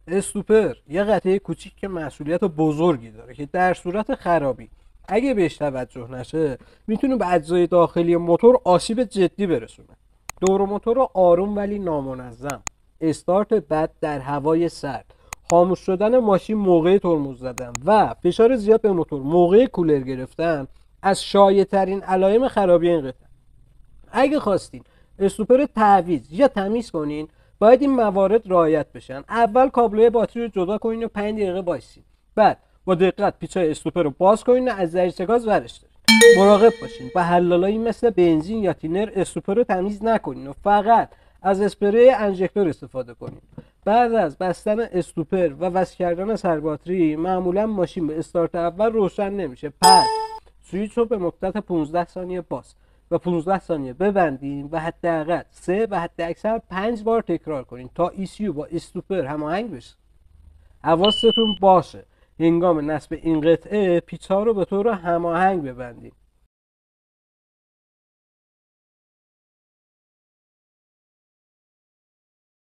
استوپر یه قطعه کوچیک که مسئولیت بزرگی داره که در صورت خرابی اگه بهش توجه نشه میتونه به اجزای داخلی موتور آسیب جدی برسونه. دور موتور رو آروم ولی نامنظم، استارت بد در هوای سرد، خاموش شدن ماشین موقع ترمز زدن و فشار زیاد به موتور موقع کولر گرفتن از شایع ترین علائم خرابی این قطعه. اگه خواستین استوپر تعویض یا تمیز کنین باید این موارد رعایت بشن. اول کابلای باتری رو جدا کنین و 5 دقیقه وایسین. بعد با دقت پیچای استوپر رو باز کنین و از دریچه گاز ورش دارین. مراقب باشین با حلالایی مثل بنزین یا تینر استوپر رو تمیز نکنین و فقط از اسپری انژکتور استفاده کنین. بعد از بستن استوپر و وصل کردن سرباتری معمولا ماشین به استارت اول روشن نمیشه. پس سویچ رو به مدت 15 ثانیه باز و 15 ثانیه ببندیم و حداقل 3 و حداکثر 5 بار تکرار کنین تا ECU با استوپر هماهنگ بشه. حواستون باشه هنگام نصب این قطعه پیچ‌ها رو به طور هماهنگ ببندیم.